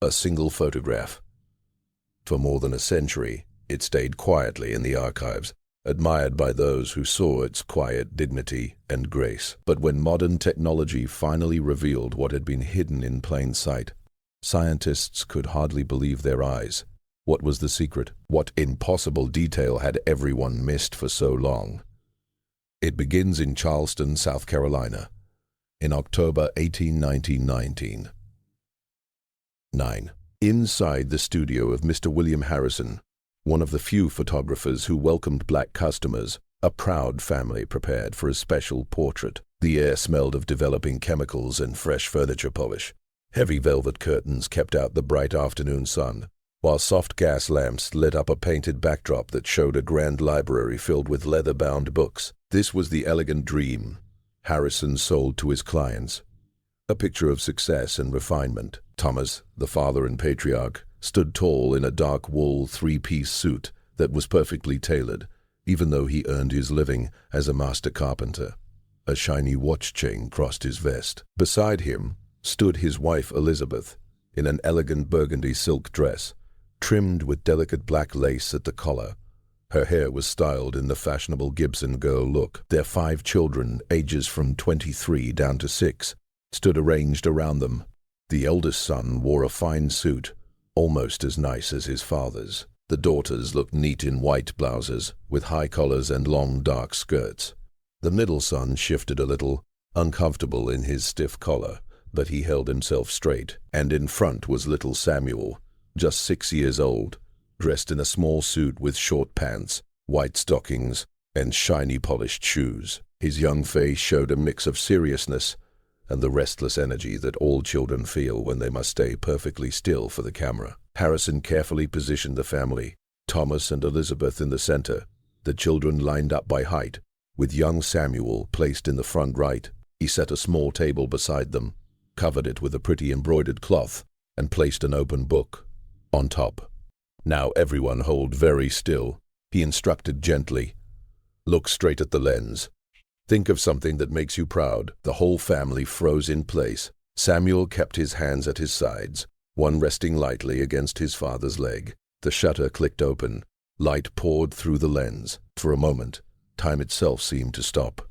A single photograph. For more than a century, it stayed quietly in the archives, admired by those who saw its quiet dignity and grace. But when modern technology finally revealed what had been hidden in plain sight, scientists could hardly believe their eyes. What was the secret? What impossible detail had everyone missed for so long? It begins in Charleston, South Carolina, in October 1819. 9. Inside the studio of Mr. William Harrison, one of the few photographers who welcomed black customers, a proud family prepared for a special portrait. The air smelled of developing chemicals and fresh furniture polish. Heavy velvet curtains kept out the bright afternoon sun, while soft gas lamps lit up a painted backdrop that showed a grand library filled with leather-bound books. This was the elegant dream Harrison sold to his clients. A picture of success and refinement. Thomas, the father and patriarch, stood tall in a dark wool three-piece suit that was perfectly tailored, even though he earned his living as a master carpenter. A shiny watch chain crossed his vest. Beside him stood his wife Elizabeth, in an elegant burgundy silk dress, trimmed with delicate black lace at the collar. Her hair was styled in the fashionable Gibson girl look. Their 5 children, ages from 23 down to 6, stood arranged around them. The eldest son wore a fine suit, almost as nice as his father's. The daughters looked neat in white blouses, with high collars and long dark skirts. The middle son shifted a little, uncomfortable in his stiff collar, but he held himself straight. And in front was little Samuel, just 6 years old, dressed in a small suit with short pants, white stockings, and shiny polished shoes. His young face showed a mix of seriousness and the restless energy that all children feel when they must stay perfectly still for the camera. Harrison carefully positioned the family, Thomas and Elizabeth in the center, the children lined up by height, with young Samuel placed in the front right. He set a small table beside them, covered it with a pretty embroidered cloth, and placed an open book on top. "Now everyone hold very still," he instructed gently. "Look straight at the lens. Think of something that makes you proud." The whole family froze in place. Samuel kept his hands at his sides, one resting lightly against his father's leg. The shutter clicked open. Light poured through the lens. For a moment, time itself seemed to stop.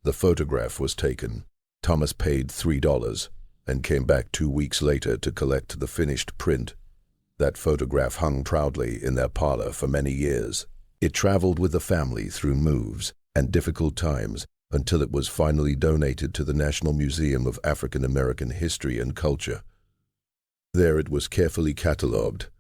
The photograph was taken. Thomas paid $3 and came back 2 weeks later to collect the finished print. That photograph hung proudly in their parlor for many years. It traveled with the family through moves and difficult times until it was finally donated to the National Museum of African American History and Culture. There it was carefully catalogued,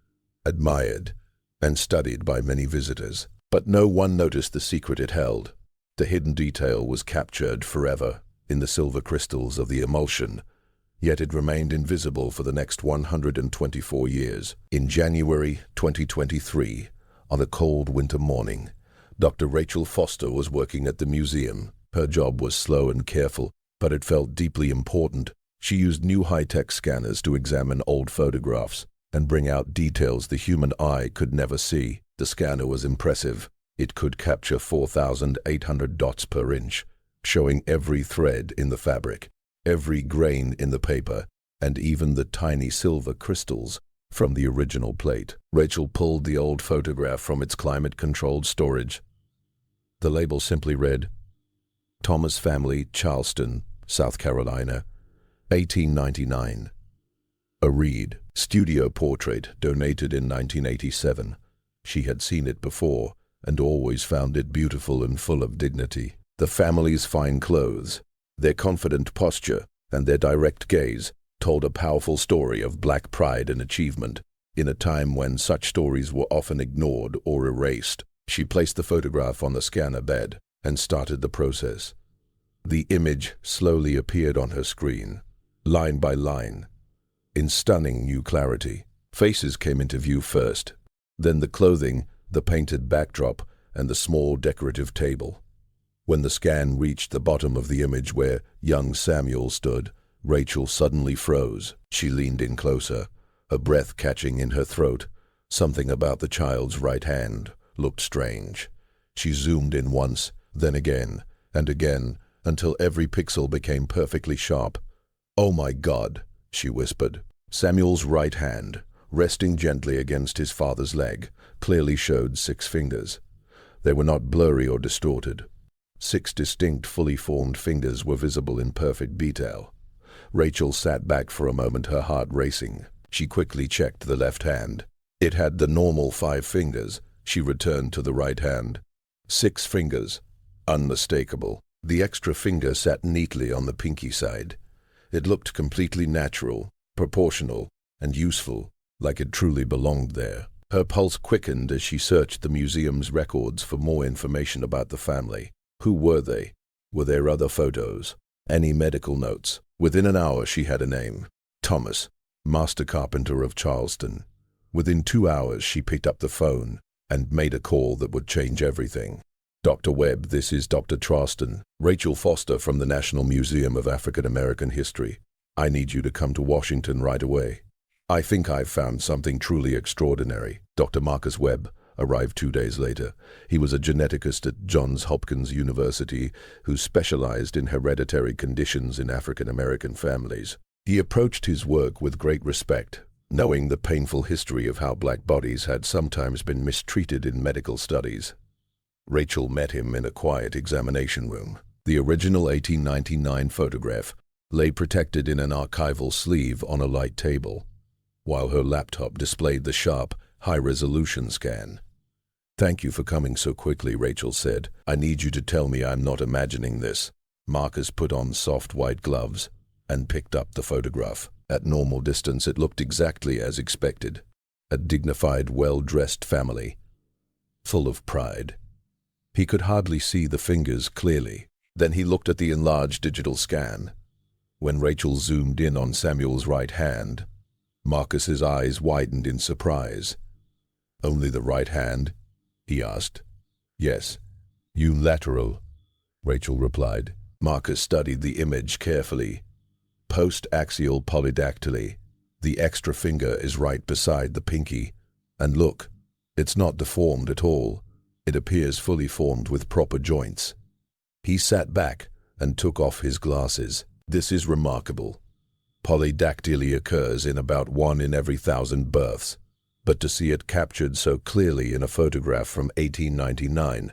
admired, and studied by many visitors. But no one noticed the secret it held. The hidden detail was captured forever in the silver crystals of the emulsion, yet it remained invisible for the next 124 years. In January 2023, on a cold winter morning, Dr. Rachel Foster was working at the museum. Her job was slow and careful, but it felt deeply important. She used new high-tech scanners to examine old photographs and bring out details the human eye could never see. The scanner was impressive. It could capture 4,800 dots per inch, showing every thread in the fabric, every grain in the paper, and even the tiny silver crystals from the original plate. Rachel pulled the old photograph from its climate-controlled storage. The label simply read, "Thomas Family, Charleston, South Carolina, 1899. A Reed studio portrait donated in 1987. She had seen it before and always found it beautiful and full of dignity. The family's fine clothes, their confident posture, and their direct gaze told a powerful story of black pride and achievement in a time when such stories were often ignored or erased. She placed the photograph on the scanner bed and started the process. The image slowly appeared on her screen, line by line, in stunning new clarity. Faces came into view first, then the clothing, the painted backdrop, and the small decorative table. When the scan reached the bottom of the image where young Samuel stood, Rachel suddenly froze. She leaned in closer, her breath catching in her throat. Something about the child's right hand looked strange. She zoomed in once, then again, and again, until every pixel became perfectly sharp. "Oh my God," she whispered. Samuel's right hand, resting gently against his father's leg, clearly showed 6 fingers. They were not blurry or distorted. 6 distinct, fully formed fingers were visible in perfect detail. Rachel sat back for a moment, her heart racing. She quickly checked the left hand. It had the normal 5 fingers. She returned to the right hand. 6 fingers. Unmistakable. The extra finger sat neatly on the pinky side. It looked completely natural, proportional, and useful, like it truly belonged there. Her pulse quickened as she searched the museum's records for more information about the family. Who were they? Were there other photos? Any medical notes? Within an hour she had a name. Thomas, master carpenter of Charleston. Within 2 hours she picked up the phone and made a call that would change everything. Dr. Webb, this is Dr. Charleston. Rachel Foster from the National Museum of African American History. I need you to come to Washington right away. I think I've found something truly extraordinary. Dr. Marcus Webb arrived 2 days later. He was a geneticist at Johns Hopkins University who specialized in hereditary conditions in African American families. He approached his work with great respect, knowing the painful history of how black bodies had sometimes been mistreated in medical studies. Rachel met him in a quiet examination room. The original 1899 photograph lay protected in an archival sleeve on a light table, while her laptop displayed the sharp, high-resolution scan. "Thank you for coming so quickly," Rachel said. "I need you to tell me I'm not imagining this." Marcus put on soft white gloves and picked up the photograph. At normal distance, it looked exactly as expected. A dignified, well-dressed family, full of pride. He could hardly see the fingers clearly. Then he looked at the enlarged digital scan. When Rachel zoomed in on Samuel's right hand, Marcus's eyes widened in surprise. "Only the right hand?" he asked. "Yes, unilateral," Rachel replied. Marcus studied the image carefully. Post-axial polydactyly. The extra finger is right beside the pinky. And look, it's not deformed at all. It appears fully formed with proper joints. He sat back and took off his glasses. "This is remarkable. Polydactyly occurs in about 1 in every 1,000 births, but to see it captured so clearly in a photograph from 1899,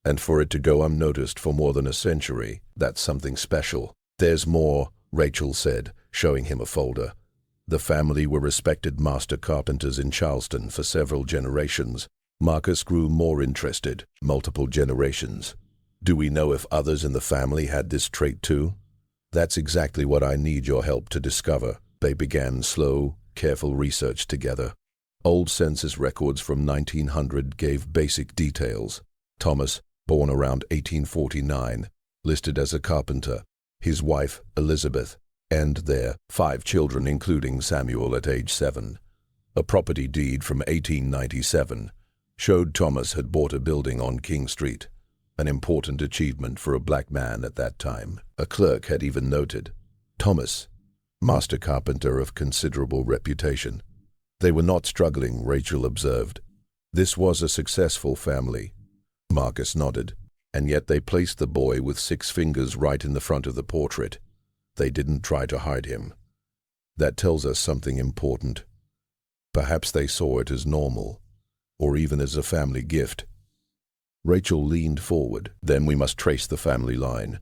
and for it to go unnoticed for more than a century, that's something special." "There's more," Rachel said, showing him a folder. "The family were respected master carpenters in Charleston for several generations." Marcus grew more interested. "Multiple generations. Do we know if others in the family had this trait too?" "That's exactly what I need your help to discover." They began slow, careful research together. Old census records from 1900 gave basic details. Thomas, born around 1849, listed as a carpenter. His wife, Elizabeth, and their 5 children, including Samuel at age 7. A property deed from 1897 showed Thomas had bought a building on King Street, an important achievement for a black man at that time. A clerk had even noted, "Thomas, master carpenter of considerable reputation." They were not struggling, Rachel observed. This was a successful family. Marcus nodded. And yet they placed the boy with 6 fingers right in the front of the portrait. They didn't try to hide him. That tells us something important. Perhaps they saw it as normal, or even as a family gift. Rachel leaned forward. "Then we must trace the family line.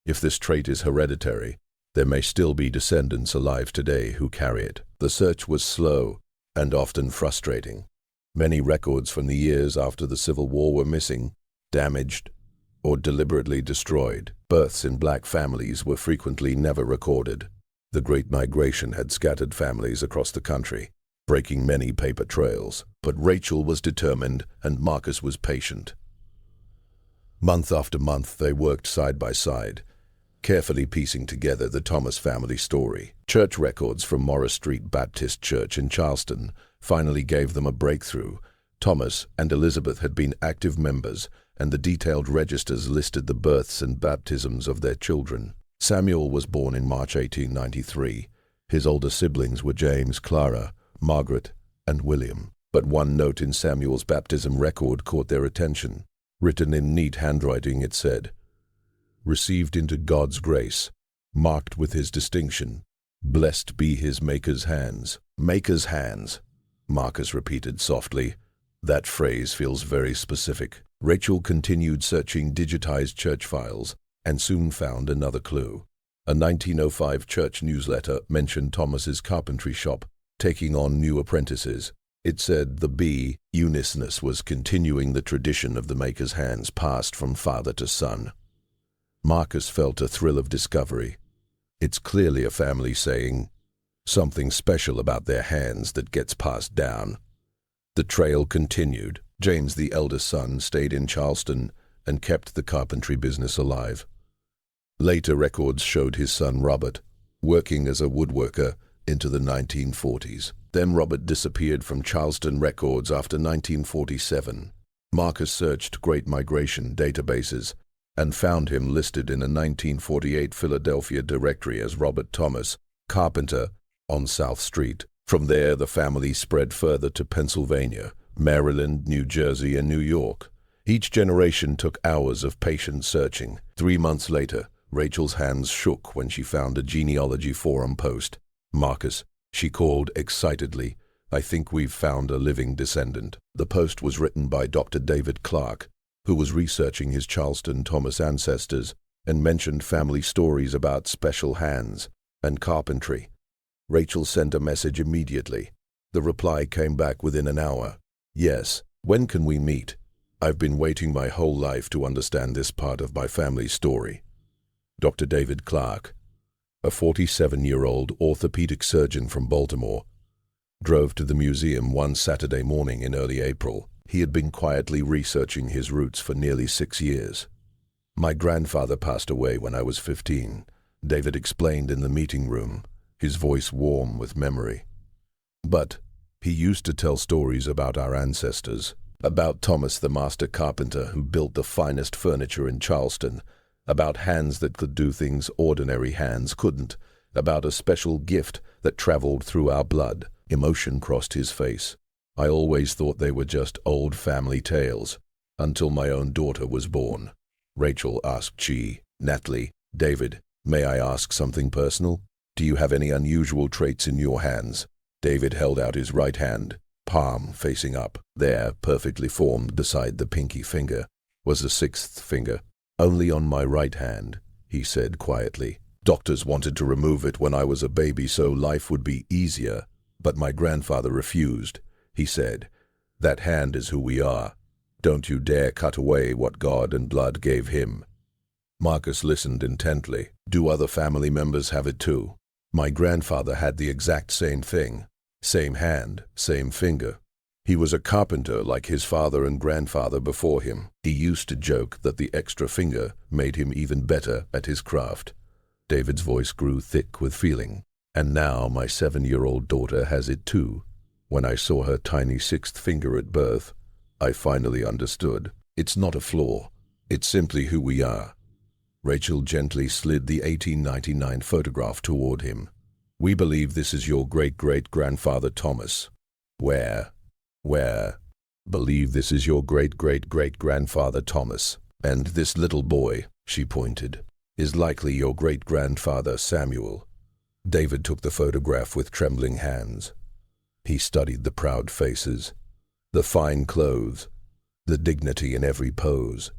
If this trait is hereditary, there may still be descendants alive today who carry it." The search was slow and often frustrating. Many records from the years after the Civil War were missing, damaged, or deliberately destroyed. Births in black families were frequently never recorded. The Great Migration had scattered families across the country, breaking many paper trails. But Rachel was determined and Marcus was patient. Month after month they worked side by side, carefully piecing together the Thomas family story. Church records from Morris Street Baptist Church in Charleston finally gave them a breakthrough. Thomas and Elizabeth had been active members, and the detailed registers listed the births and baptisms of their children. Samuel was born in March 1893. His older siblings were James, Clara, Margaret, and William. But one note in Samuel's baptism record caught their attention. Written in neat handwriting, it said, "Received into God's grace, marked with his distinction, Blessed be his maker's hands. Maker's hands, Marcus repeated softly. That phrase feels very specific. Rachel continued searching digitized church files and soon found another clue. A 1905 church newsletter mentioned Thomas's carpentry shop taking on new apprentices. It said the unisonous was continuing the tradition of the maker's hands passed from father to son. Marcus felt a thrill of discovery. It's clearly a family saying, something special about their hands that gets passed down. The trail continued. James, the eldest son, stayed in Charleston and kept the carpentry business alive. Later records showed his son Robert working as a woodworker into the 1940s. Then Robert disappeared from Charleston records after 1947. Marcus searched Great Migration databases and found him listed in a 1948 Philadelphia directory as Robert Thomas, carpenter, on South Street. From there, the family spread further to Pennsylvania, Maryland, New Jersey, and New York. Each generation took hours of patient searching. 3 months later, Rachel's hands shook when she found a genealogy forum post. Marcus, she called excitedly, I think we've found a living descendant. The post was written by Dr. David Clark, who was researching his Charleston Thomas ancestors and mentioned family stories about special hands and carpentry. Rachel sent a message immediately. The reply came back within an hour. Yes, when can we meet? I've been waiting my whole life to understand this part of my family's story. Dr. David Clark, a 47-year-old orthopedic surgeon from Baltimore, drove to the museum one Saturday morning in early April. He had been quietly researching his roots for nearly 6 years. My grandfather passed away when I was 15, David explained in the meeting room, his voice warm with memory. But he used to tell stories about our ancestors, about Thomas the master carpenter who built the finest furniture in Charleston, about hands that could do things ordinary hands couldn't, about a special gift that traveled through our blood. Emotion crossed his face. I always thought they were just old family tales, until my own daughter was born. Rachel asked she, Natalie, David, may I ask something personal? Do you have any unusual traits in your hands? David held out his right hand, palm facing up. There, perfectly formed beside the pinky finger, was a 6th finger. Only on my right hand, he said quietly. Doctors wanted to remove it when I was a baby so life would be easier, but my grandfather refused. He said, that hand is who we are. Don't you dare cut away what God and blood gave him. Marcus listened intently. Do other family members have it too? My grandfather had the exact same thing. Same hand, same finger. He was a carpenter like his father and grandfather before him. He used to joke that the extra finger made him even better at his craft. David's voice grew thick with feeling. And now my 7-year-old daughter has it too. When I saw her tiny 6th finger at birth, I finally understood. It's not a flaw. It's simply who we are. Rachel gently slid the 1899 photograph toward him. We believe this is your great-great-grandfather Thomas. Where? Believe this is your great-great-great-grandfather Thomas. And this little boy, she pointed, is likely your great-grandfather Samuel. David took the photograph with trembling hands. He studied the proud faces, the fine clothes, the dignity in every pose.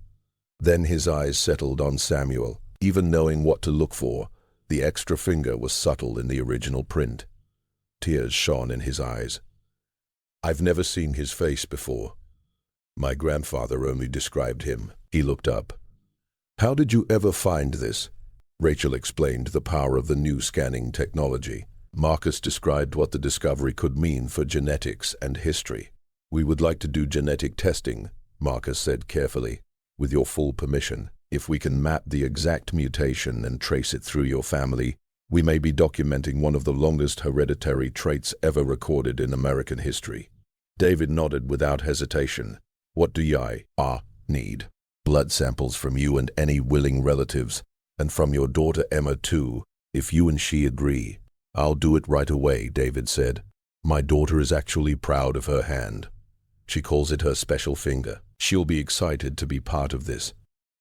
Then his eyes settled on Samuel. Even knowing what to look for, the extra finger was subtle in the original print. Tears shone in his eyes. I've never seen his face before. My grandfather only described him. He looked up. How did you ever find this? Rachel explained the power of the new scanning technology. Marcus described what the discovery could mean for genetics and history. We would like to do genetic testing, Marcus said carefully, with your full permission. If we can map the exact mutation and trace it through your family, we may be documenting one of the longest hereditary traits ever recorded in American history. David nodded without hesitation. What do I need? Blood samples from you and any willing relatives, and from your daughter Emma too, if you and she agree. I'll do it right away, David said. My daughter is actually proud of her hand. She calls it her special finger. She'll be excited to be part of this.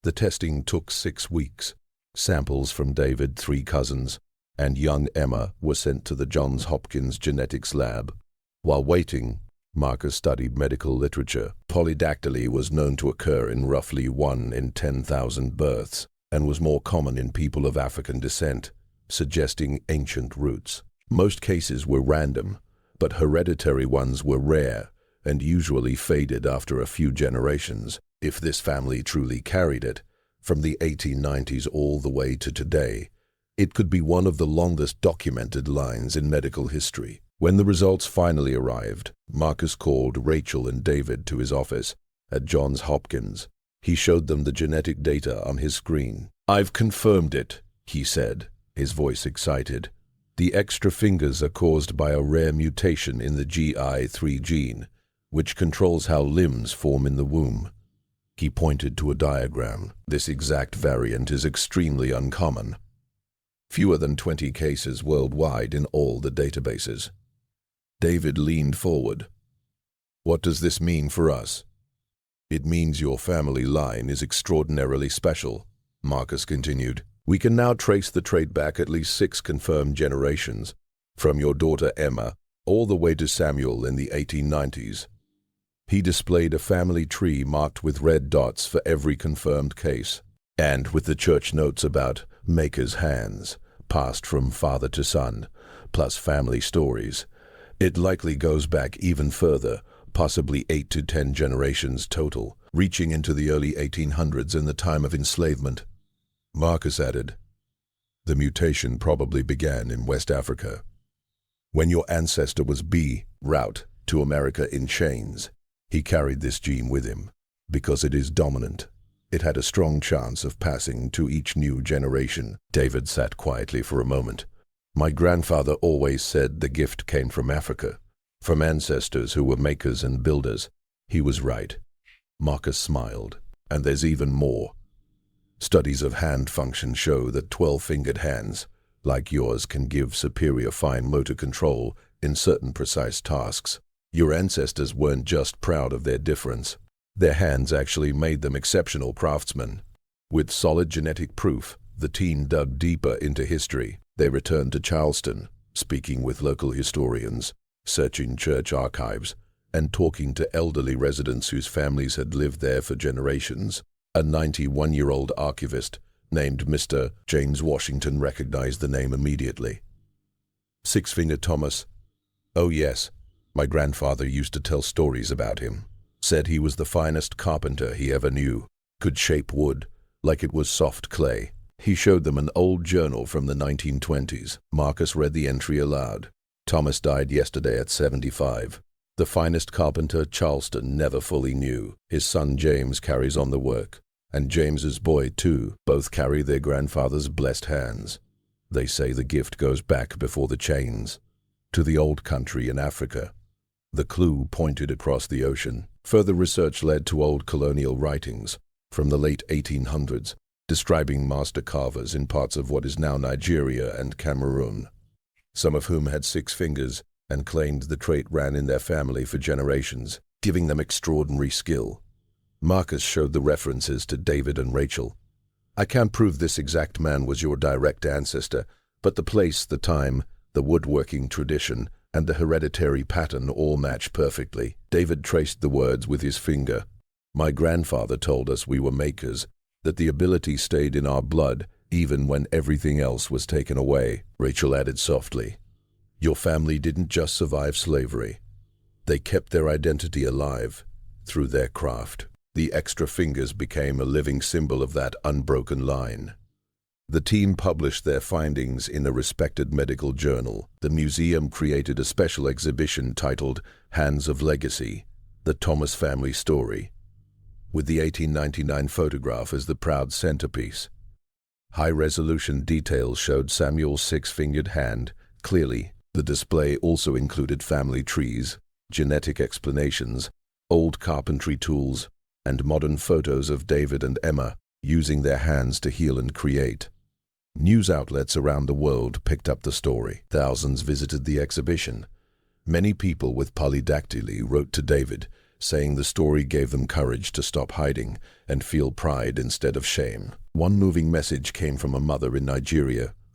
The testing took 6 weeks. Samples from David's 3 cousins and young Emma were sent to the Johns Hopkins genetics lab. While waiting, Marcus studied medical literature. Polydactyly was known to occur in roughly 1 in 10,000 births and was more common in people of African descent, suggesting ancient roots. Most cases were random, but hereditary ones were rare and usually faded after a few generations. If this family truly carried it, from the 1890s all the way to today, it could be one of the longest documented lines in medical history. When the results finally arrived, Marcus called Rachel and David to his office at Johns Hopkins. He showed them the genetic data on his screen. "I've confirmed it," he said, his voice excited. "The extra fingers are caused by a rare mutation in the GI3 gene, which controls how limbs form in the womb." He pointed to a diagram. "This exact variant is extremely uncommon. Fewer than 20 cases worldwide in all the databases." David leaned forward. "What does this mean for us?" "It means your family line is extraordinarily special," Marcus continued. "We can now trace the trait back at least 6 confirmed generations, from your daughter Emma all the way to Samuel in the 1890s. He displayed a family tree marked with red dots for every confirmed case, and with the church notes about maker's hands, passed from father to son, plus family stories. It likely goes back even further, possibly 8 to 10 generations total, reaching into the early 1800s in the time of enslavement." Marcus added, "The mutation probably began in West Africa. When your ancestor was route to America in chains, he carried this gene with him. Because it is dominant, it had a strong chance of passing to each new generation." David sat quietly for a moment. "My grandfather always said the gift came from Africa, from ancestors who were makers and builders. He was right." Marcus smiled. "And there's even more. Studies of hand function show that 12-fingered hands, like yours, can give superior fine motor control in certain precise tasks. Your ancestors weren't just proud of their difference. Their hands actually made them exceptional craftsmen." With solid genetic proof, the team dug deeper into history. They returned to Charleston, speaking with local historians, searching church archives, and talking to elderly residents whose families had lived there for generations. A 91-year-old archivist named Mr. James Washington recognized the name immediately. "Six-Finger Thomas. Oh yes, my grandfather used to tell stories about him. Said he was the finest carpenter he ever knew, could shape wood like it was soft clay." He showed them an old journal from the 1920s. Marcus read the entry aloud. "Thomas died yesterday at 75. The finest carpenter Charleston never fully knew. His son James carries on the work, and James's boy too. Both carry their grandfather's blessed hands. They say the gift goes back before the chains, to the old country in Africa." The clue pointed across the ocean. Further research led to old colonial writings from the late 1800s, describing master carvers in parts of what is now Nigeria and Cameroon, some of whom had 6 fingers and claimed the trait ran in their family for generations, giving them extraordinary skill. Marcus showed the references to David and Rachel. "I can't prove this exact man was your direct ancestor, but the place, the time, the woodworking tradition, and the hereditary pattern all match perfectly." David traced the words with his finger. "My grandfather told us we were makers, that the ability stayed in our blood even when everything else was taken away." Rachel added softly, "Your family didn't just survive slavery. They kept their identity alive through their craft. The extra fingers became a living symbol of that unbroken line." The team published their findings in a respected medical journal. The museum created a special exhibition titled Hands of Legacy, the Thomas family story, with the 1899 photograph as the proud centerpiece. High-resolution details showed Samuel's 6-fingered hand clearly. The display also included family trees, genetic explanations, old carpentry tools, and modern photos of David and Emma using their hands to heal and create. News outlets around the world picked up the story. Thousands visited the exhibition. Many people with polydactyly wrote to David, saying the story gave them courage to stop hiding and feel pride instead of shame. One moving message came from a mother in Nigeria